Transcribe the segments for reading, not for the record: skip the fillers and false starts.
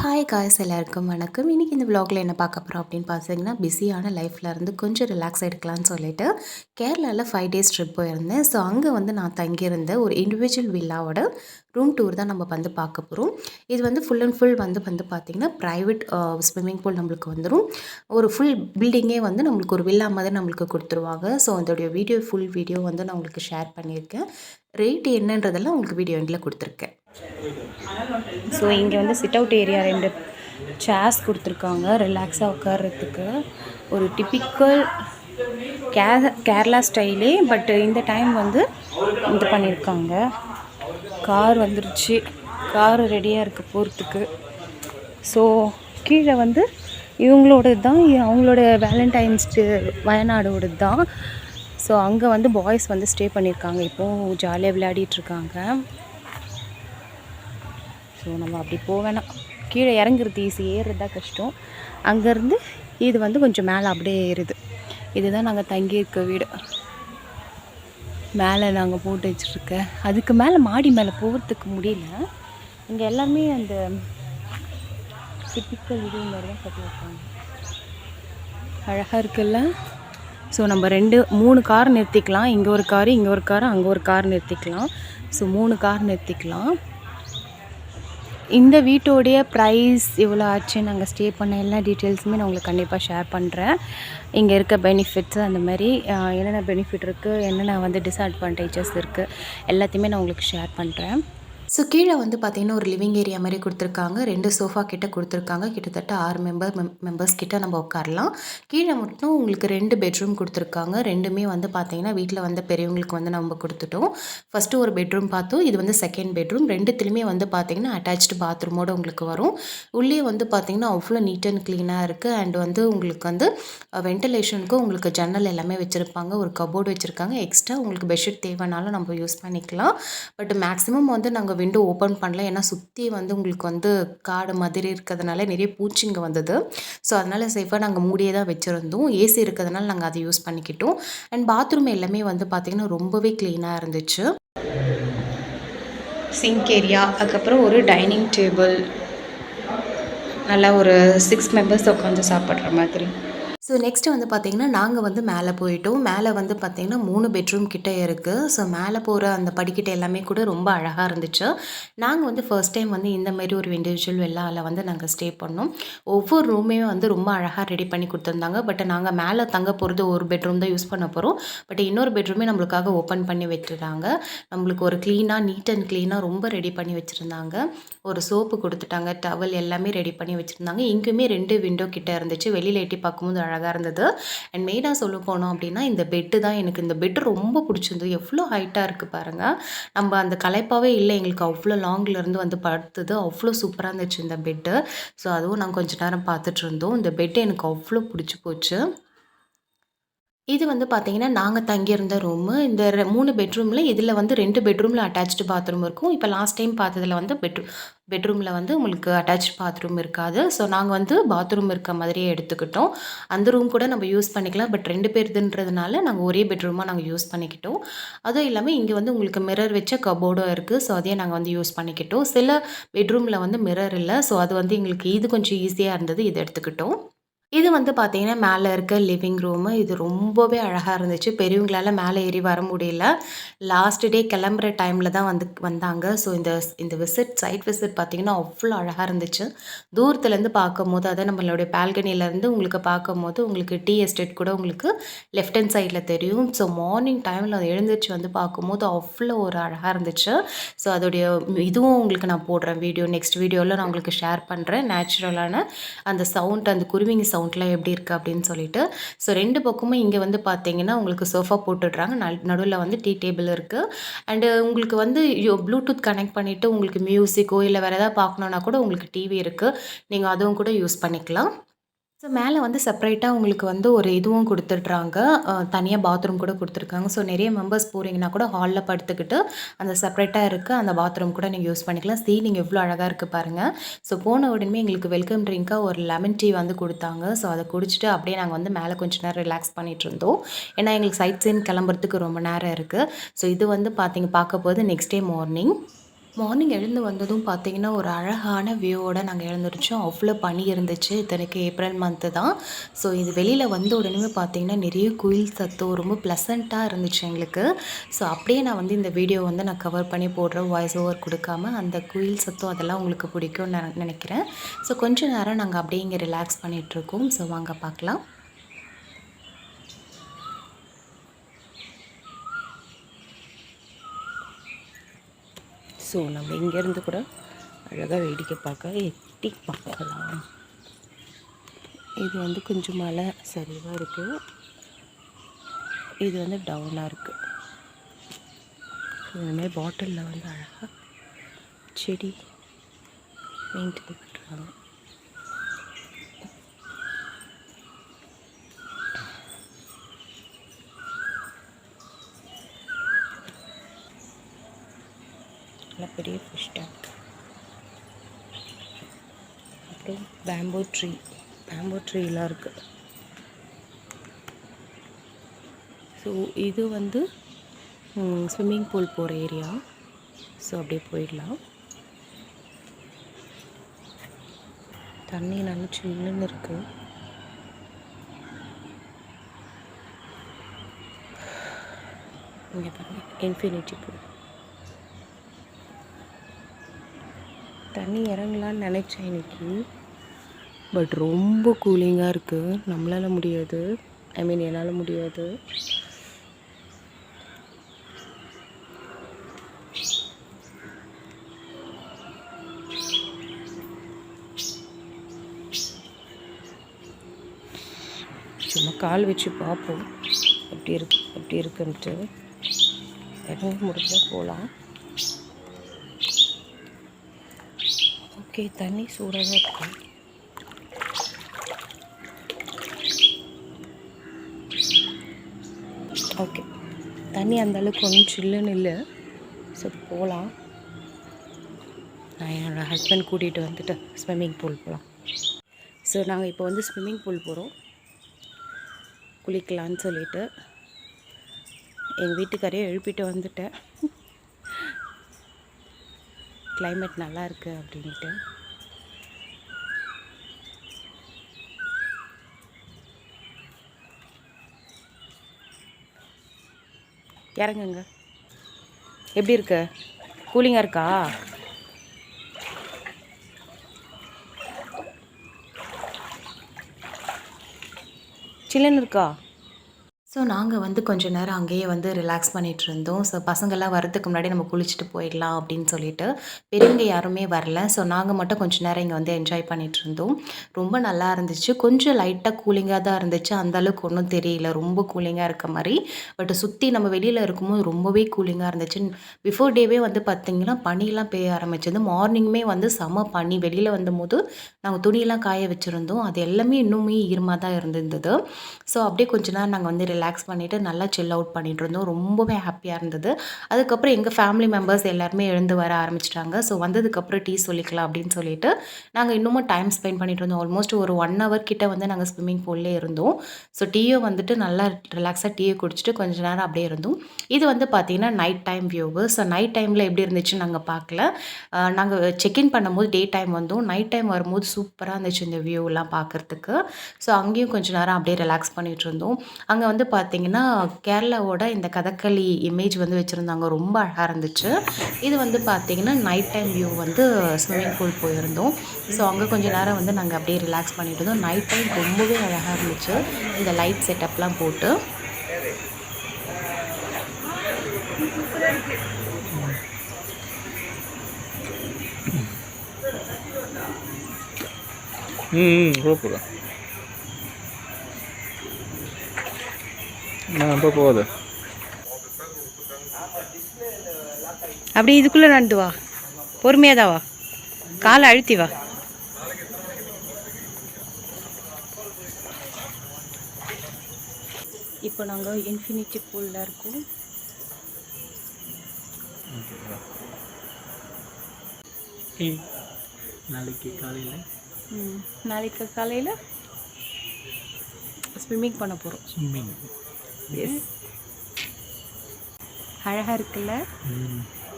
Hi guys எல்லாருக்கும் வணக்கம். இன்றைக்கி இந்த விலாகில் என்ன பார்க்க போகிறோம் அப்படின்னு பார்த்தீங்கன்னா, பிஸியான லைஃப்பில் இருந்து கொஞ்சம் ரிலாக்ஸ் எடுக்கலாம்னு சொல்லிட்டு கேரளாவில் 5 டேஸ் ட்ரிப் போயிருந்தேன். ஸோ அங்கே வந்து நான் தங்கியிருந்த ஒரு இண்டிவிஜுவல் வில்லாவோட ரூம் டூர் தான் நம்ம வந்து பார்க்க போகிறோம். இது வந்து ஃபுல் அண்ட் ஃபுல் வந்து பார்த்திங்கன்னா ப்ரைவேட் ஸ்விம்மிங் பூல் நம்மளுக்கு வந்துடும். ஒரு ஃபுல் பில்டிங்கே வந்து நம்மளுக்கு ஒரு வில்லா மாதிரி நம்மளுக்கு கொடுத்துருவாங்க. ஸோ அதோடைய ஃபுல் வீடியோ வந்து நான் உங்களுக்கு ஷேர் பண்ணியிருக்கேன். ரேட் என்னன்றதெல்லாம் உங்களுக்கு வீடியோ எண்டில் கொடுத்துருக்கேன். ஸோ இங்கே வந்து சிட் அவுட் ஏரியா 2 சேர்ஸ் கொடுத்துருக்காங்க ரிலாக்ஸாக உட்கார்றதுக்கு. ஒரு டிப்பிக்கல் கேரளா ஸ்டைலே, பட் இந்த டைம் வந்து இது பண்ணியிருக்காங்க. கார் வந்துருச்சு, கார் ரெடியாக இருக்குது போகிறதுக்கு. ஸோ கீழே வந்து இவங்களோடது தான், அவங்களோட வேலண்டைன்ஸ் வயநாடோடது தான். ஸோ அங்கே வந்து பாய்ஸ் வந்து ஸ்டே பண்ணியிருக்காங்க. இப்போது ஜாலியாக விளையாடிட்டுருக்காங்க. ஸோ நம்ம அப்படி போவேணாம், கீழே இறங்குறது ஈஸி, ஏறுறது தான் கஷ்டம். அங்கேருந்து இது வந்து கொஞ்சம் மேலே அப்படியே ஏறுது. இதுதான் நாங்கள் தங்கியிருக்க வீடு. மேலே நாங்கள் போட்டு வச்சுருக்க, அதுக்கு மேலே மாடி மேலே போகிறதுக்கு முடியல. இங்கே எல்லாமே அந்த டிப்பிக்கல் இது மாதிரி தான் கட்டி வைப்பாங்க. அழகாக இருக்குல்ல. ஸோ நம்ம 3 கார் நிறுத்திக்கலாம். இங்கே ஒரு காரு, இங்கே ஒரு காரு, அங்கே ஒரு கார் நிறுத்திக்கலாம். ஸோ 3 கார் நிறுத்திக்கலாம். இந்த வீட்டோடைய ப்ரைஸ் எவ்வளோ ஆச்சு, நாங்கள் ஸ்டே பண்ண எல்லா டீட்டெயில்ஸுமே நான் உங்களுக்கு கண்டிப்பாக ஷேர் பண்ணுறேன். இங்கே இருக்க பெனிஃபிட்ஸ், அந்த மாதிரி என்னென்ன பெனிஃபிட் இருக்குது, என்னென்ன வந்து டிஸ்அட்வான்டேஜஸ் இருக்குது, எல்லாத்தையுமே நான் உங்களுக்கு ஷேர் பண்ணுறேன். ஸோ கீழே வந்து பார்த்திங்கன்னா ஒரு லிவிங் ஏரியா மாதிரி கொடுத்துருக்காங்க. 2 சோஃபா கிட்ட கொடுத்துருக்காங்க. கிட்டத்தட்ட 6 மெம்பர்ஸ் கிட்ட நம்ம உட்காரலாம். கீழே மட்டும் உங்களுக்கு 2 பெட்ரூம் கொடுத்துருக்காங்க. ரெண்டுமே வந்து பார்த்திங்கன்னா வீட்டில் வந்து பெரியவங்களுக்கு வந்து நம்ம கொடுத்துட்டோம். ஃபஸ்ட்டு ஒரு பெட்ரூம் பார்த்தோம், இது வந்து செகண்ட் பெட்ரூம். ரெண்டுத்துலேயுமே வந்து பார்த்திங்கன்னா அட்டாச்டு பாத்ரூமோடு உங்களுக்கு வரும். உள்ளே வந்து பார்த்திங்கன்னா அவ்வளோ நீட் அண்ட் க்ளீனாக இருக்குது. அண்ட் வந்து உங்களுக்கு வந்து வென்டிலேஷனுக்கு உங்களுக்கு ஜன்னல் எல்லாமே வச்சுருப்பாங்க. ஒரு கபோர்டு வச்சுருக்காங்க. எக்ஸ்ட்ரா உங்களுக்கு பெட்ஷீட் தேவைனாலும் நம்ம யூஸ் பண்ணிக்கலாம். பட் மேக்ஸிமம் வந்து நாங்கள் விண்டோ ஓப்பன் பண்ணல, ஏன்னா சுற்றி வந்து உங்களுக்கு வந்து காடு மாதிரி இருக்கிறதுனால நிறைய பூச்சிங்க வந்தது. ஸோ அதனால் சேஃபாக நாங்கள் மூடியே தான் வச்சுருந்தோம். ஏசி இருக்கிறதுனால நாங்கள் அதை யூஸ் பண்ணிக்கிட்டோம். அண்ட் பாத்ரூம் எல்லாமே வந்து பார்த்திங்கன்னா ரொம்பவே க்ளீனாக இருந்துச்சு. சிங்க் ஏரியா, அதுக்கப்புறம் ஒரு டைனிங் டேபிள், நல்லா ஒரு 6 மெம்பர்ஸ் உட்காந்து சாப்பிட்ற மாதிரி. ஸோ நெக்ஸ்ட்டு வந்து பார்த்திங்கன்னா நாங்கள் வந்து மேலே போயிட்டோம். மேலே வந்து பார்த்திங்கன்னா 3 பெட்ரூம் கிட்டே இருக்குது. ஸோ மேலே போகிற அந்த படிக்கட்டு எல்லாமே கூட ரொம்ப அழகாக இருந்துச்சு. நாங்கள் வந்து ஃபர்ஸ்ட் டைம் வந்து இந்த மாதிரி ஒரு இண்டிவிஜுவல் வில்லாவில் வந்து நாங்கள் ஸ்டே பண்ணோம். ஒவ்வொரு ரூமே வந்து ரொம்ப அழகாக ரெடி பண்ணி கொடுத்துருந்தாங்க. பட் நாங்கள் மேலே தங்க போகிறது ஒரு பெட்ரூம் தான் யூஸ் பண்ண போகிறோம். பட் இன்னொரு பெட்ரூமே நம்மளுக்காக ஓப்பன் பண்ணி வச்சுட்டாங்க. நம்மளுக்கு ஒரு க்ளீனாக, நீட் அண்ட் க்ளீனாக ரொம்ப ரெடி பண்ணி வச்சுருந்தாங்க. ஒரு சோப்பு கொடுத்துட்டாங்க, டவல் எல்லாமே ரெடி பண்ணி வச்சுருந்தாங்க. இங்கேயுமே 2 விண்டோ கிட்டே இருந்துச்சு. வெளியில் எட்டி பார்க்கும்போது அழகாக இருந்தது. அண்ட் மெயினாக சொல்ல போனோம் அப்படின்னா இந்த பெட்டு தான், எனக்கு இந்த பெட்டு ரொம்ப பிடிச்சிருந்தது. எவ்வளோ ஹைட்டாக இருக்குது பாருங்கள். நம்ம அந்த களைப்பாகவே இல்லை, எங்களுக்கு அவ்வளோ லாங்லேருந்து வந்து படுத்தது. அவ்வளோ சூப்பராக இருந்துச்சு இந்த பெட்டு. ஸோ அதுவும் நாங்கள் கொஞ்சம் நேரம் பார்த்துட்டு இருந்தோம். இந்த பெட்டு எனக்கு அவ்வளோ பிடிச்சி போச்சு. இது வந்து பார்த்திங்கன்னா நாங்கள் தங்கியிருந்த ரூமு. இந்த 3 பெட்ரூமில் இதில் வந்து 2 பெட்ரூமில் அட்டாச்டு பாத்ரூம் இருக்கும். இப்போ லாஸ்ட் டைம் பார்த்ததில் வந்து பெட்ரூமில் வந்து உங்களுக்கு அட்டாச்டு பாத்ரூம் இருக்காது. ஸோ நாங்கள் வந்து பாத்ரூம் இருக்க மாதிரியே எடுத்துக்கிட்டோம். அந்த ரூம் கூட நம்ம யூஸ் பண்ணிக்கலாம். பட் 2 பேருதுன்றதுனால நாங்கள் ஒரே பெட்ரூமாக நாங்கள் யூஸ் பண்ணிக்கிட்டோம். அதுவும் இல்லாமல் இங்கே வந்து உங்களுக்கு மிரர் வச்ச கபோர்டும் இருக்குது. ஸோ அதையே நாங்கள் வந்து யூஸ் பண்ணிக்கிட்டோம். சில பெட்ரூமில் வந்து மிரர் இல்லை. ஸோ அது வந்து எங்களுக்கு இது கொஞ்சம் ஈஸியாக இருந்தது, இதை எடுத்துக்கிட்டோம். இது வந்து பார்த்திங்கன்னா மேலே இருக்க லிவிங் ரூமு. இது ரொம்பவே அழகாக இருந்துச்சு. பெரியவங்களால் மேலே ஏறி வர முடியல. லாஸ்ட் டே கிளம்புற டைமில் தான் வந்தாங்க. ஸோ இந்த சைட் விசிட் பார்த்திங்கன்னா அவ்வளோ அழகாக இருந்துச்சு. தூரத்துலேருந்து பார்க்கும்போது, அதை நம்மளுடைய பால்கனிலேருந்து உங்களுக்கு பார்க்கும்போது உங்களுக்கு டீ எஸ்டேட் கூட உங்களுக்கு லெஃப்ட் ஹேண்ட் சைடில் தெரியும். ஸோ மார்னிங் டைமில் அதை எழுந்திரிச்சு வந்து பார்க்கும்போது அவ்வளோ ஒரு அழகாக இருந்துச்சு. ஸோ அதோடைய இதுவும் உங்களுக்கு நான் போடுறேன் வீடியோ. நெக்ஸ்ட் வீடியோவில் நான் உங்களுக்கு ஷேர் பண்ணுறேன். நேச்சுரலான அந்த சவுண்ட், அந்த குருவிங்க சவுண்ட்லாம் எப்படி இருக்குது அப்படின்னு சொல்லிட்டு. ஸோ 2 பக்கமும் இங்கே வந்து பார்த்தீங்கன்னா உங்களுக்கு சோஃபா போட்டுடுறாங்க. நடுவில் வந்து டீ டேபிள் இருக்குது. அண்டு உங்களுக்கு வந்து ப்ளூடூத் கனெக்ட் பண்ணிவிட்டு உங்களுக்கு மியூசிக்கோ இல்லை வேறு எதாவது பார்க்கணுன்னா கூட உங்களுக்கு டிவி இருக்குது. நீங்கள் அதுவும் கூட யூஸ் பண்ணிக்கலாம். ஸோ மேலே வந்து செப்பரேட்டாக உங்களுக்கு வந்து ஒரு இதுவும் கொடுத்துட்றாங்க. தனியாக பாத்ரூம் கூட கொடுத்துருக்காங்க. ஸோ நிறைய மெம்பர்ஸ் போகிறீங்கன்னா கூட ஹாலில் படுத்துக்கிட்டு அந்த செப்பரேட்டாக இருக்குது அந்த பாத்ரூம் கூட நீங்கள் யூஸ் பண்ணிக்கலாம். சீலிங் எவ்வளோ அழகாக இருக்குது பாருங்கள். ஸோ போன உடனே எங்களுக்கு வெல்கம் ட்ரிங்காக ஒரு லெமன் டீ வந்து கொடுத்தாங்க. ஸோ அதை குடிச்சிட்டு அப்படியே நாங்கள் வந்து மேலே கொஞ்சம் நேரம் ரிலாக்ஸ் பண்ணிகிட்டு இருந்தோம். ஏன்னா எங்களுக்கு சைட் சீன் கிளம்புறதுக்கு ரொம்ப நேரம் இருக்குது. ஸோ இது வந்து பார்க்க போது நெக்ஸ்ட் டே மார்னிங் மார்னிங் எழுந்து வந்ததும் பார்த்தீங்கன்னா, ஒரு அழகான வியூவோட நாங்க எழுந்திரிச்சோம். அவ்வளோ பனி இருந்துச்சு. இத்தனைக்கு ஏப்ரல் மந்த்து தான். ஸோ இது வெளியில வந்த உடனேயுமே பார்த்தீங்கன்னா, நிறைய குயில் சத்தம் ரொம்ப ப்ளசண்ட்டா இருந்துச்சு எங்களுக்கு. ஸோ அப்படியே நான் வந்து இந்த வீடியோ வந்து நான் கவர் பண்ணி போடுறேன். வாய்ஸ் ஓவர் குடுக்காம. அந்த குயில் சத்தம் அதெல்லாம் உங்களுக்கு பிடிக்கும்னு நான் நினைக்கிறேன். ஸோ கொஞ்ச நேரம் நாங்க அப்படியே இங்க ரிலாக்ஸ் பண்ணிட்டுருக்கோம். ஸோ வாங்க பார்க்கலாம். ஸோ நம்ம இங்கேருந்து கூட அழகாக வேடிக்கை பார்க்க எட்டி பார்க்கலாம். இது வந்து கொஞ்சம் மலை சரிவாக இருக்குது. இது வந்து டவுனாக இருக்குது. இதுமாதிரி பாட்டிலில் வந்து அழகாக செடி மெயின்டைன் பண்ணுறாங்க. நல்ல பெரிய ஃபிஷ் டேங்க். அப்புறம் பேம்போ ட்ரீலாம் இருக்குது. ஸோ இது வந்து ஸ்விம்மிங் பூல் போகிற ஏரியா. ஸோ அப்படியே போயிடலாம். தண்ணி நல்லா சில்லுன்னு இருக்குது. இங்கே பாருங்க, இன்ஃபினிட்டி பூல். தண்ணி இறங்கலான்னு நினச்சேன் இன்னைக்கு. பட் ரொம்ப கூலிங்காக இருக்குது. நம்மளால் முடியாது. என்னால் முடியாது. சும்மா கால் வச்சு பார்ப்போம் எப்படி இருக்குன்ட்டு. இறங்க முடிஞ்சால் போகலாம். ஓகே, தண்ணி சூடாக தான் இருக்கும். ஓகே, தண்ணி அந்தளவுக்கு ஒன்றும் சில்லுன்னு இல்லை. ஸோ போகலாம். நான் என்னோடய ஹஸ்பண்ட் கூட்டிகிட்டு வந்துட்டு ஸ்விம்மிங் பூல் போகலாம். ஸோ நாங்கள் இப்போ வந்து ஸ்விம்மிங் பூல் போகிறோம் குளிக்கலான்னு சொல்லிட்டு. எங்கள் வீட்டுக்காரையே எழுப்பிட்டு வந்துட்டேன். கிளைமேட் நல்லா இருக்குது அப்படின்ட்டு. இறங்குங்க. எப்படி இருக்கு? கூலிங்காக இருக்கா? சில்லுன்னு இருக்கா? ஸோ நாங்கள் வந்து கொஞ்சம் நேரம் அங்கேயே வந்து ரிலாக்ஸ் பண்ணிகிட்டு இருந்தோம். ஸோ பசங்கள்லாம் வரதுக்கு முன்னாடி நம்ம குளிச்சுட்டு போயிடலாம் அப்படின்னு சொல்லிட்டு. பெரியவங்க யாருமே வரல. ஸோ நாங்கள் மட்டும் கொஞ்சம் நேரம் இங்கே வந்து என்ஜாய் பண்ணிகிட்டு இருந்தோம். ரொம்ப நல்லா இருந்துச்சு. கொஞ்சம் லைட்டாக கூலிங்காக தான் இருந்துச்சு. அந்தளவுக்கு ஒன்றும் தெரியல ரொம்ப கூலிங்காக இருக்க மாதிரி. பட் சுற்றி நம்ம வெளியில் இருக்கும்போது ரொம்பவே கூலிங்காக இருந்துச்சு. பிஃபோர் டேவே வந்து பார்த்திங்கன்னா பனிலாம் பெய்ய ஆரம்பிச்சது. மார்னிங்குமே வந்து செம பனி. வெளியில் வந்தபோது நாங்கள் துணியெல்லாம் காய வச்சுருந்தோம். அது எல்லாமே இன்னுமே ஈரமாக தான் இருந்தது. ஸோ அப்படியே கொஞ்ச நேரம் நாங்கள் வந்து ரிலாக்ஸ் பண்ணிவிட்டு நல்லா சில் அவுட் பண்ணிகிட்டு இருந்தோம். ரொம்பவே ஹாப்பியாக இருந்தது. அதுக்கப்புறம் எங்கள் ஃபேமிலி மெம்பர்ஸ் எல்லாருமே எழுந்து வர ஆரம்பிச்சிட்டாங்க. ஸோ வந்ததுக்கப்புறம் டீ சொல்லிக்கலாம் அப்படின்னு சொல்லிட்டு நாங்கள் இன்னமும் டைம் ஸ்பெண்ட் பண்ணிகிட்டு இருந்தோம். ஆல்மோஸ்ட் ஒரு 1 ஹவர் கிட்ட வந்து நாங்கள் ஸ்விம்மிங் பூல்லே இருந்தோம். ஸோ டீயும் வந்துட்டு நல்லா ரிலாக்ஸாக டீயை குடிச்சிட்டு கொஞ்ச நேரம் அப்படியே இருந்தோம். இது வந்து பார்த்திங்கன்னா night time view. So night டைமில் எப்படி இருந்துச்சுன்னு நாங்கள் பார்க்கல. நாங்கள் செக்இன் பண்ணும்போது டே டைம் வந்தோம். நைட் டைம் வரும்போது சூப்பராக இருந்துச்சு இந்த வியூவெலாம் பார்க்குறதுக்கு. ஸோ அங்கேயும் கொஞ்சம் நேரம் அப்படியே ரிலாக்ஸ் பண்ணிகிட்டு இருந்தோம். அங்கே வந்து பார்த்திங்கன்னா கேரளாவோட இந்த கதகளி இமேஜ் வந்து வச்சுருந்தாங்க. ரொம்ப அழகாக இருந்துச்சு. இது வந்து பார்த்திங்கன்னா நைட் டைம் வியூ வந்து ஸ்விம்மிங் பூல் போயிருந்தோம். ஸோ அங்கே கொஞ்சம் நேரம் வந்து நாங்கள் அப்படியே ரிலாக்ஸ் பண்ணிகிட்டு இருந்தோம். நைட் டைம் ரொம்பவே அழகாக இருந்துச்சு இந்த லைட் செட்டப்லாம் போட்டு. போகுது அப்படி இதுக்குள்ளே நடந்து வா, பொறுமையாக தான் வா, காலை அழுத்தி வா. இப்போ நாங்கள் இன்ஃபினிட்டி பூலில் இருக்கோம். நாளைக்கு காலையில் ஸ்விம்மிங் பண்ண போகிறோம். எஸ், அழகாக இருக்குல்ல?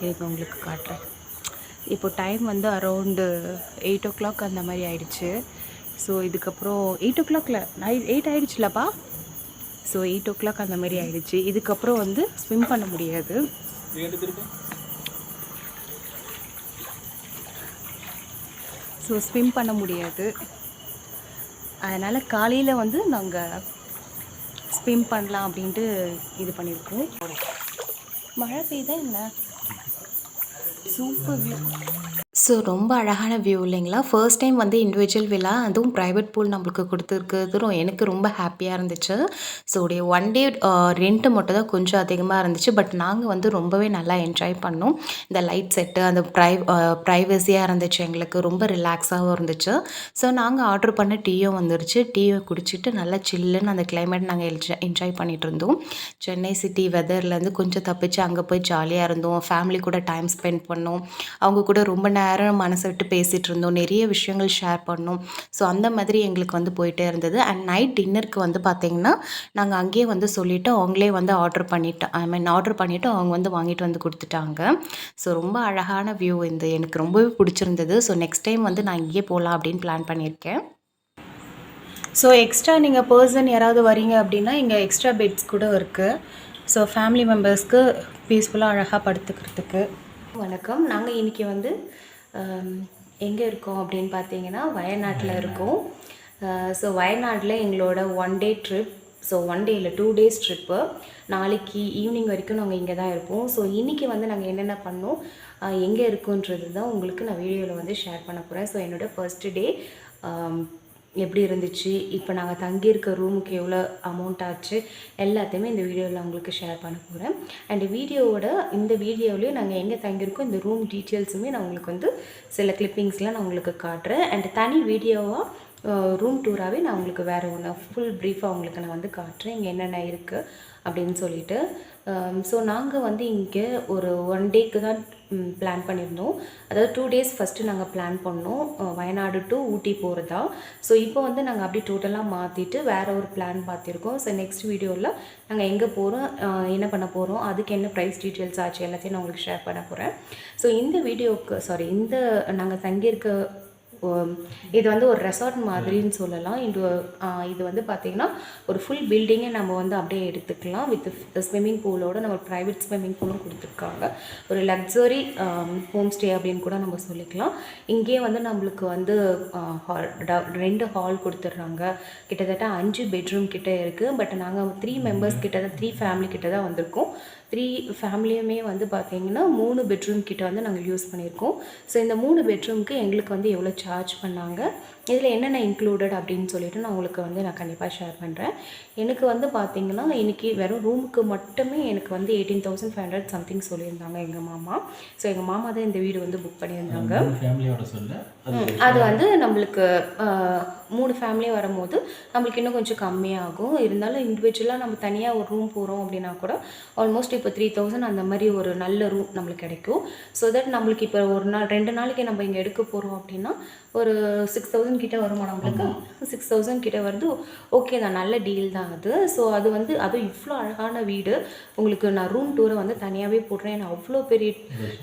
இதுக்கு உங்களுக்கு காட்டுறேன். இப்போ டைம் வந்து அரௌண்டு 8 o'clock அந்த மாதிரி ஆயிடுச்சு. ஸோ இதுக்கப்புறம் 8 o'clockல 8 ஆயிடுச்சுலப்பா. ஸோ 8 o'clock அந்த மாதிரி ஆயிடுச்சு. இதுக்கப்புறம் வந்து ஸ்விம் பண்ண முடியாது. ஸோ ஸ்விம் பண்ண முடியாது. அதனால் காலையில் வந்து நாங்கள் ஸ்விம் பண்ணலாம் அப்படின்ட்டு இது பண்ணியிருக்கோம். மழை பெய்யுதா என்ன? Super view. ஸோ ரொம்ப அழகான வியூ இல்லைங்களா? ஃபர்ஸ்ட் டைம் வந்து இண்டிவிஜுவல் வில்லா, அதுவும் ப்ரைவேட் பூல் நம்மளுக்கு கொடுத்துருக்குறது எனக்கு ரொம்ப ஹாப்பியாக இருந்துச்சு. ஸோ உடைய 1 டே ரெண்ட்டு மட்டும் தான் கொஞ்சம் அதிகமாக இருந்துச்சு. பட் நாங்கள் வந்து ரொம்பவே நல்லா என்ஜாய் பண்ணோம். இந்த லைட் செட்டு, அந்த ப்ரைவசியாக இருந்துச்சு, எங்களுக்கு ரொம்ப ரிலாக்ஸாகவும் இருந்துச்சு. ஸோ நாங்கள் ஆர்டர் பண்ண டீயும் வந்துருச்சு. டீயை குடிச்சிட்டு நல்லா சில்லுன்னு அந்த கிளைமேட் நாங்கள் என்ஜாய் பண்ணிகிட்டு இருந்தோம். சென்னை சிட்டி வெதர்லேருந்து கொஞ்சம் தப்பிச்சு அங்கே போய் ஜாலியாக இருந்தோம். ஃபேமிலி கூட டைம் ஸ்பெண்ட் பண்ணோம். அவங்க கூட ரொம்ப நேரம் மனசை விட்டு பேசிகிட்டு இருந்தோம். நிறைய விஷயங்கள் ஷேர் பண்ணோம். ஸோ அந்த மாதிரி எங்களுக்கு வந்து போயிட்டே இருந்தது. அண்ட் நைட் டின்னருக்கு வந்து பார்த்திங்கன்னா நாங்கள் அங்கேயே வந்து சொல்லிவிட்டு அவங்களே வந்து ஆர்டர் பண்ணிவிட்டு அவங்க வந்து வாங்கிட்டு வந்து கொடுத்துட்டாங்க. ஸோ ரொம்ப அழகான வியூ எனக்கு ரொம்பவே பிடிச்சிருந்தது. ஸோ நெக்ஸ்ட் டைம் வந்து நான் இங்கேயே போகலாம் அப்படின்னு பிளான் பண்ணியிருக்கேன். ஸோ எக்ஸ்ட்ரா நீங்கள் பர்சன் யாராவது வரீங்க அப்படின்னா இங்கே எக்ஸ்ட்ரா பெட்ஸ் கூட இருக்குது. ஸோ ஃபேமிலி மெம்பர்ஸ்க்கு பீஸ்ஃபுல்லாக அழகாக படுத்துக்கிறதுக்கு. வணக்கம். நாங்கள் இன்றைக்கி வந்து எங்கே இருக்கோம் அப்படின்னு பார்த்தீங்கன்னா வயநாட்டில் இருக்கோம். ஸோ வயநாட்டில் எங்களோட 1 டே ட்ரிப். ஸோ 1 டே இல்லை 2 days ட்ரிப்பு. நாளைக்கு ஈவினிங் வரைக்கும் நாங்கள் இங்கே தான் இருப்போம். ஸோ இன்றைக்கி வந்து நாங்கள் என்னென்ன பண்ணோம், எங்கே இருக்குன்றது தான் உங்களுக்கு நான் வீடியோவில் வந்து ஷேர் பண்ண போகிறேன். ஸோ என்னோடய ஃபர்ஸ்ட் டே எப்படி இருந்துச்சு, இப்போ நாங்கள் தங்கியிருக்க ரூமுக்கு எவ்வளோ அமௌண்ட் ஆச்சு, எல்லாத்தையுமே இந்த வீடியோவில் உங்களுக்கு ஷேர் பண்ண போகிறேன். அண்ட் இந்த வீடியோவிலேயே நாங்கள் எங்கே தங்கியிருக்கோம், இந்த ரூம் டீட்டெயில்ஸுமே நான் உங்களுக்கு வந்து சில கிளிப்பிங்ஸ்லாம் நான் உங்களுக்கு காட்டுறேன். அண்ட் தனி வீடியோவாக ரூம் டூராகவே நான் உங்களுக்கு வேறு ஒன்று ஃபுல் ப்ரீஃபாக உங்களுக்கு நான் வந்து காட்டுறேன் இங்கே என்னென்ன இருக்குது அப்படின்னு சொல்லிட்டு. ஸோ நாங்கள் வந்து இங்கே ஒரு 1 டேக்கு தான் பிளான் பண்ணியிருந்தோம். அதாவது 2 days ஃபஸ்ட்டு நாங்கள் பிளான் பண்ணோம், வயநாடு டு ஊட்டி போகிறதா. ஸோ இப்போ வந்து நாங்கள் அப்படி டோட்டலாக மாற்றிட்டு வேறு ஒரு பிளான் பார்த்துருக்கோம். ஸோ நெக்ஸ்ட் வீடியோவில் நாங்கள் எங்கே போகிறோம், என்ன பண்ண போகிறோம், அதுக்கு என்ன ப்ரைஸ் டீட்டெயில்ஸ் ஆச்சு எல்லாத்தையும் நான் உங்களுக்கு ஷேர் பண்ண போகிறேன். ஸோ இந்த நாங்கள் தங்கியிருக்க இது வந்து ஒரு ரெசார்ட் மாதிரின்னு சொல்லலாம். இது வந்து பார்த்திங்கன்னா ஒரு ஃபுல் பில்டிங்கை நம்ம வந்து அப்படியே எடுத்துக்கலாம். வித் ஸ்விம்மிங் பூலோட நம்ம ப்ரைவேட் ஸ்விம்மிங் பூலும் கொடுத்துருக்காங்க. ஒரு லக்ஸரி ஹோம் ஸ்டே அப்படின்னு கூட நம்ம சொல்லிக்கலாம். இங்கேயே வந்து நம்மளுக்கு வந்து 2 ஹால் கொடுத்துட்றாங்க. கிட்டத்தட்ட 5 பெட்ரூம் கிட்டே இருக்குது. பட் நாங்கள் 3 members கிட்ட தான், 3 family கிட்ட தான் வந்திருக்கோம். 3 ஃபேமிலியுமே வந்து பார்த்திங்கன்னா 3 பெட்ரூம் கிட்ட வந்து நாங்கள் யூஸ் பண்ணியிருக்கோம். ஸோ இந்த 3 பெட்ரூமுக்கு எங்களுக்கு வந்து எவ்வளோ சார்ஜ் பண்ணாங்க, இதில் என்னென்ன இன்க்ளூடட் அப்படின்னு சொல்லிட்டு நான் உங்களுக்கு வந்து நான் கண்டிப்பாக ஷேர் பண்ணுறேன். எனக்கு வந்து பார்த்திங்கன்னா இன்றைக்கி வெறும் ரூமுக்கு மட்டுமே எனக்கு வந்து 18,500 சம்திங் சொல்லியிருந்தாங்க எங்கள் மாமா. ஸோ எங்கள் மாமா தான் இந்த வீடு வந்து புக் பண்ணியிருந்தாங்க. அது வந்து நம்மளுக்கு 3 ஃபேமிலி வரும்போது நம்மளுக்கு இன்னும் கொஞ்சம் கம்மியாகும். இருந்தாலும் இண்டிவிஜுவலாக நம்ம தனியாக ஒரு ரூம் போகிறோம் அப்படின்னா கூட ஆல்மோஸ்ட் இப்போ 3,000 அந்த மாதிரி ஒரு நல்ல ரூம் நம்மளுக்கு கிடைக்கும். ஸோ தட் நம்மளுக்கு இப்போ ஒரு நாள் 2 நாளைக்கு நம்ம இங்கே எடுக்க போகிறோம் அப்படின்னா ஒரு 6,000 கிட்டே வருமா நம்மளுக்கு. 6,000 கிட்டே வருது. ஓகே தான், நல்ல டீல் தான் அது. ஸோ அது வந்து அதுவும் இவ்வளோ அழகான வீடு. உங்களுக்கு நான் ரூம் டூரை வந்து தனியாகவே போடுறேன். ஏன்னா அவ்வளோ பெரிய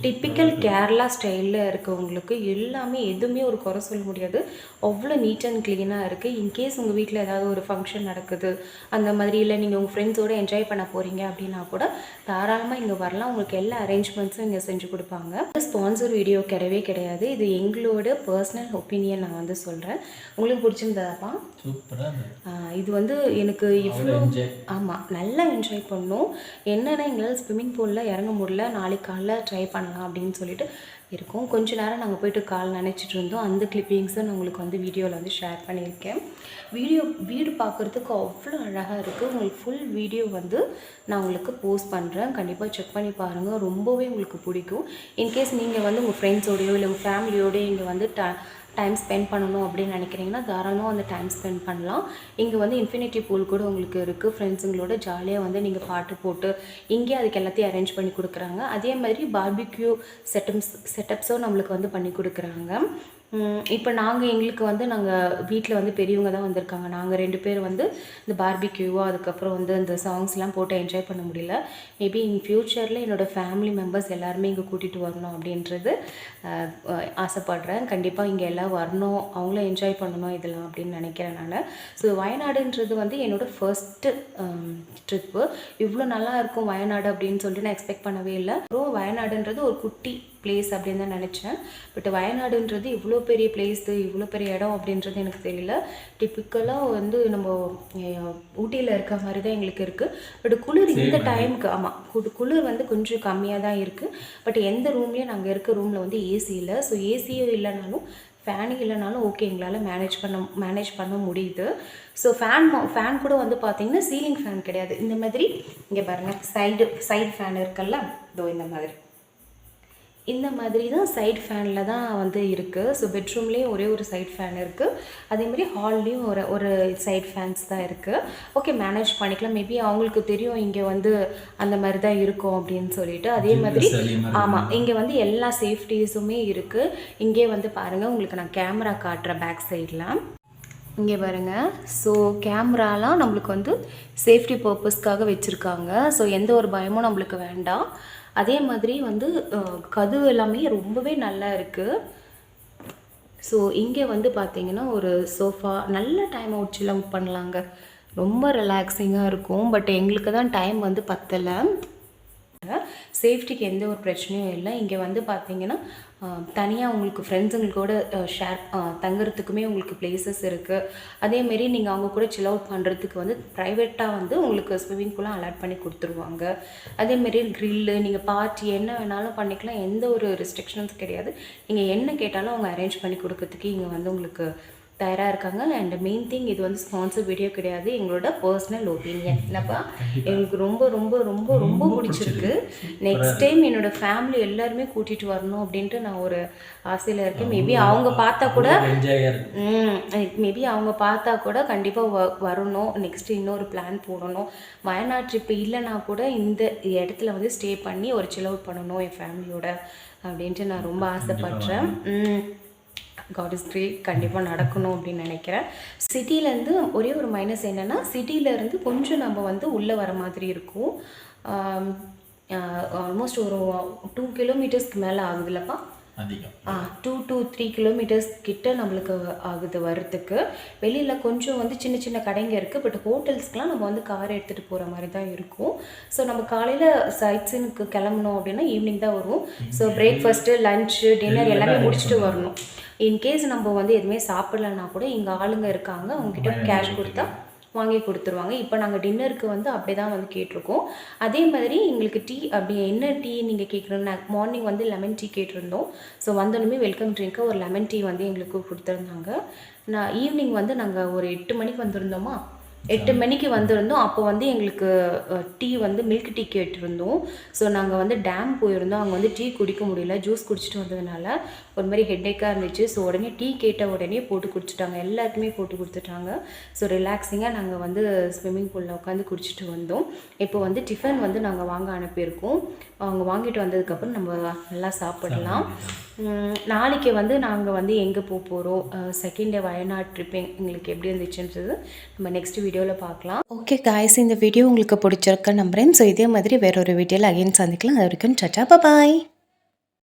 டிப்பிக்கல் கேரளா ஸ்டைலில் இருக்கவங்களுக்கு எல்லாமே எதுவுமே ஒரு குறை சொல்ல முடியாது. அவ்வளோ நீட் அண்ட் க்ளீனாக இருக்குது. இன்கேஸ் உங்கள் வீட்டில் ஏதாவது ஒரு ஃபங்க்ஷன் நடக்குது அந்த மாதிரி, இல்லை நீங்கள் உங்கள் ஃப்ரெண்ட்ஸோடு என்ஜாய் பண்ண போகிறீங்க அப்படின்னா கூட தாராளமாக இங்கே வரலாம். உங்களுக்கு எல்லா அரேஞ்ச்மெண்ட்ஸும் இங்கே செஞ்சு கொடுப்பாங்க. ஸ்பான்சர் வீடியோ கிடையாது. இது எங்களோட பர்சனல் ஒப்பீனியன் நான் வந்து சொல்கிறேன். உங்களுக்கு பிடிச்சிருந்ததாப்பா? இது வந்து எனக்கு இவ்வளோ நல்லா என்ஜாய் பண்ணோம். என்னென்னா எங்களால் ஸ்விம்மிங் பூலில் இறங்க முடியல, நாளைக்கு காலைல ட்ரை பண்ணலாம் அப்படின்னு சொல்லிட்டு இருக்கோம். கொஞ்ச நேரம் நாங்கள் போய்ட்டு கால் நினச்சிட்டு இருந்தோம். அந்த கிளிப்பிங்ஸும் நான் உங்களுக்கு வந்து வீடியோவில் வந்து ஷேர் பண்ணியிருக்கேன். வீடு பார்க்குறதுக்கு அவ்வளோ அழகாக இருக்குது. உங்களுக்கு ஃபுல் வீடியோ வந்து நான் உங்களுக்கு போஸ்ட் பண்ணுறேன். கண்டிப்பாக செக் பண்ணி பாருங்கள். ரொம்பவே உங்களுக்கு பிடிக்கும். இன்கேஸ் நீங்கள் வந்து உங்கள் ஃப்ரெண்ட்ஸோடையோ இல்லை உங்கள் ஃபேமிலியோடய இங்கே வந்து டைம் ஸ்பெண்ட் பண்ணணும் அப்படின்னு நினைக்கிறீங்கன்னா தாராளமாக வந்து டைம் ஸ்பெண்ட் பண்ணலாம். இங்கே வந்து இன்ஃபினிட்டி பூல் கூட உங்களுக்கு இருக்குது. ஃப்ரெண்ட்ஸுங்களோட ஜாலியாக வந்து நீங்கள் பாட்டு போட்டு இங்கே அதுக்கு எல்லாத்தையும் அரேஞ்ச் பண்ணி கொடுக்குறாங்க. அதே மாதிரி பார்பிக்யூ செட்டப்ஸும் நம்மளுக்கு வந்து பண்ணி கொடுக்குறாங்க. இப்போ நாங்கள் எங்களுக்கு வந்து நாங்கள் வீட்டில் வந்து பெரியவங்க தான் வந்திருக்காங்க. நாங்கள் 2 பேர் வந்து இந்த பார்பிக்யூவோ அதுக்கப்புறம் வந்து இந்த சாங்ஸ்லாம் போட்டு என்ஜாய் பண்ண முடியல. மேபி இன் ஃப்யூச்சரில் என்னோடய ஃபேமிலி மெம்பர்ஸ் எல்லாருமே இங்கே கூட்டிகிட்டு வரணும் அப்படின்றது ஆசைப்படுறேன். கண்டிப்பாக இங்கே எல்லாம் வரணும், அவங்களும் என்ஜாய் பண்ணணும் இதெல்லாம் அப்படின்னு நினைக்கிறேன் நான். ஸோ வயநாடுன்றது வந்து என்னோடய ஃபர்ஸ்ட்டு ட்ரிப்பு. இவ்வளோ நல்லா இருக்கும் வயநாடு அப்படின்னு சொல்லிட்டு நான் எக்ஸ்பெக்ட் பண்ணவே இல்லை. அப்புறம் வயநாடுன்றது ஒரு குட்டி பிளேஸ் அப்படின்னு தான் நினச்சேன். பட் வயநாடுன்றது இவ்வளோ பெரிய பிளேஸு, இவ்வளோ பெரிய இடம் அப்படின்றது எனக்கு தெரியல. டிப்பிக்கலாக வந்து நம்ம ஊட்டியில் இருக்க மாதிரி தான் எங்களுக்கு இருக்குது. பட் குளிர் இந்த டைமுக்கு குளிர் வந்து கொஞ்சம் கம்மியாக தான் இருக்குது. பட் எந்த ரூம்லேயும் நாங்கள் இருக்க ரூமில் வந்து ஏசி இல்லை. ஸோ ஏசியும் இல்லைனாலும் ஃபேனு இல்லைனாலும் ஓகே, எங்களால் மேனேஜ் பண்ண முடியுது. ஸோ ஃபேன் கூட வந்து பார்த்திங்கன்னா சீலிங் ஃபேன் கிடையாது. இந்த மாதிரி இங்கே பாருங்கள், சைடு ஃபேன் இருக்குல்ல, இதோ இந்த மாதிரி தான் சைட் ஃபேனில் தான் வந்து இருக்குது. ஸோ பெட்ரூம்லேயும் ஒரே ஒரு சைட் ஃபேன் இருக்குது. அதேமாதிரி ஹால்லேயும் ஒரு சைட் ஃபேன்ஸ் தான் இருக்குது. ஓகே, மேனேஜ் பண்ணிக்கலாம். மேபி அவங்களுக்கு தெரியும் இங்கே வந்து அந்த மாதிரி தான் இருக்கும் அப்படின்னு சொல்லிட்டு. அதே மாதிரி இங்கே வந்து எல்லா சேஃப்டிஸுமே இருக்குது. இங்கே வந்து பாருங்கள், உங்களுக்கு நான் கேமரா காட்டுறேன் பேக் சைடில். இங்கே பாருங்கள். ஸோ கேமராலாம் நம்மளுக்கு வந்து சேஃப்டி பர்பஸ்க்காக வச்சுருக்காங்க. ஸோ எந்த ஒரு பயமும் நம்மளுக்கு வேண்டாம். அதே மாதிரி வந்து கதவு எல்லாமே ரொம்பவே நல்லா இருக்குது. ஸோ இங்கே வந்து பார்த்திங்கன்னா ஒரு சோஃபா, நல்ல டைம் அவுட் சில் அவுட் பண்ணலாங்க. ரொம்ப ரிலாக்ஸிங்காக இருக்கும். பட் எங்களுக்கு தான் டைம் வந்து பத்தலை. சேஃப்டிக்கு எந்த ஒரு பிரச்சனையும் இல்லை. இங்கே வந்து பார்த்திங்கன்னா தனியாக உங்களுக்கு ஃப்ரெண்ட்ஸுங்களோட தங்குறதுக்குமே உங்களுக்கு பிளேசஸ் இருக்குது. அதேமாரி நீங்கள் அவங்க கூட சில் அவுட் பண்ணுறதுக்கு வந்து ப்ரைவேட்டாக வந்து உங்களுக்கு ஸ்விம்மிங் பூலாம் அலாட் பண்ணி கொடுத்துருவாங்க. அதேமாரி க்ரில்லு, நீங்கள் பார்ட்டி என்ன வேணாலும் பண்ணிக்கலாம். எந்த ஒரு ரெஸ்ட்ரிக்ஷன்ஸ் கிடையாது. நீங்கள் என்ன கேட்டாலும் அவங்க அரேஞ்ச் பண்ணி கொடுக்கறதுக்கு இங்கே வந்து உங்களுக்கு தயாராக இருக்காங்க. அண்ட் மெயின் திங், இது வந்து ஸ்பான்சர் வீடியோ கிடையாது, எங்களோட பர்சனல் ஒப்பீனியன். என்னப்பா, எனக்கு ரொம்ப ரொம்ப ரொம்ப ரொம்ப பிடிச்சிருக்கு. நெக்ஸ்ட் டைம் என்னோடய ஃபேமிலி எல்லாருமே கூட்டிகிட்டு வரணும் அப்படின்ட்டு நான் ஒரு ஆசையில் இருக்கேன். மேபி அவங்க பார்த்தா கூட கண்டிப்பாக வரணும். நெக்ஸ்ட்டு இன்னொரு பிளான் போடணும். வயநாடு ட்ரிப்பு இல்லைனா கூட இந்த இடத்துல வந்து ஸ்டே பண்ணி ஒரு சில் அவுட் பண்ணணும் என் ஃபேமிலியோட அப்படின்ட்டு நான் ரொம்ப ஆசைப்பட்றேன். காட் இஸ் கிரேட், கண்டிப்பாக நடக்கணும் அப்படின்னு நினைக்கிறேன். சிட்டியிலேருந்து ஒரே ஒரு மைனஸ் என்னென்னா, சிட்டியிலேருந்து கொஞ்சம் நம்ம வந்து உள்ளே வர மாதிரி இருக்கும். ஆல்மோஸ்ட் ஒரு 2 கிலோமீட்டர்ஸ்க்கு மேலே ஆகுதுல்லப்பா. 2 to 3 கிலோமீட்டர்ஸ் கிட்ட நம்மளுக்கு ஆகுது வர்றதுக்கு. வெளியில் கொஞ்சம் வந்து சின்ன சின்ன கடைங்க இருக்குது. பட் ஹோட்டல்ஸ்க்கெலாம் நம்ம வந்து கார் எடுத்துகிட்டு போகிற மாதிரி தான் இருக்கும். ஸோ நம்ம காலையில் சைட்ஸினுக்கு கிளம்பணும் அப்படின்னா ஈவினிங் தான் வருவோம். ஸோ பிரேக்ஃபாஸ்ட்டு, லன்ச்சு, டின்னர் எல்லாமே முடிச்சுட்டு வரணும். இன்கேஸ் நம்ம வந்து எதுவுமே சாப்பிட்லன்னா கூட இங்கே ஆளுங்க இருக்காங்க, அவங்ககிட்ட கேஷ் கொடுத்தா வாங்கி கொடுத்துருவாங்க. இப்போ நாங்கள் டின்னருக்கு வந்து அப்படி தான் வந்து கேட்டிருக்கோம். அதே மாதிரி எங்களுக்கு டீ, அப்படி என்ன டீ நீங்கள் கேட்குறோன்னா, மார்னிங் வந்து லெமன் டீ கேட்டிருந்தோம். ஸோ வந்தோடனே வெல்கம் ட்ரிங்க்காக ஒரு லெமன் டீ வந்து எங்களுக்கு கொடுத்துருந்தாங்க. ஈவினிங் வந்து நாங்கள் ஒரு 8 மணிக்கு வந்திருந்தோமா, 8 மணிக்கு வந்திருந்தோம். அப்போ வந்து எங்களுக்கு டீ வந்து மில்க் டீ கேட்டிருந்தோம். ஸோ நாங்கள் வந்து டேம் போயிருந்தோம். அங்கே வந்து டீ குடிக்க முடியல, ஜூஸ் குடிச்சிட்டு வந்ததுனால ஒரு மாதிரி ஹெட்டேக்காக இருந்துச்சு. ஸோ உடனே டீ கேட்ட உடனே போட்டு குடிச்சிட்டாங்க, எல்லாருக்குமே போட்டு கொடுத்துட்டாங்க. ஸோ ரிலாக்ஸிங்காக நாங்கள் வந்து ஸ்விம்மிங் பூலில் உட்காந்து குடிச்சிட்டு வந்தோம். இப்போ வந்து டிஃபன் வந்து நாங்கள் வாங்க அனுப்பியிருக்கோம். அவங்க வாங்கிட்டு வந்ததுக்கப்புறம் நம்ம நல்லா சாப்பிடலாம். நாளைக்கு வந்து நாங்கள் வந்து எங்கே போகிறோம், செகண்ட் டே வயநாடு ட்ரிப் எங்களுக்கு எப்படி இருந்துச்சுன்றது நம்ம நெக்ஸ்ட் வீடியோவில் பார்க்கலாம். ஓகே காய்ஸ், இந்த வீடியோ உங்களுக்கு பிடிச்சிருக்க நம்புறேன். ஸோ இதே மாதிரி வேற ஒரு வீடியோவில் அகைன் சந்திக்கலாம். அது வரைக்கும் டாடா, பாய்.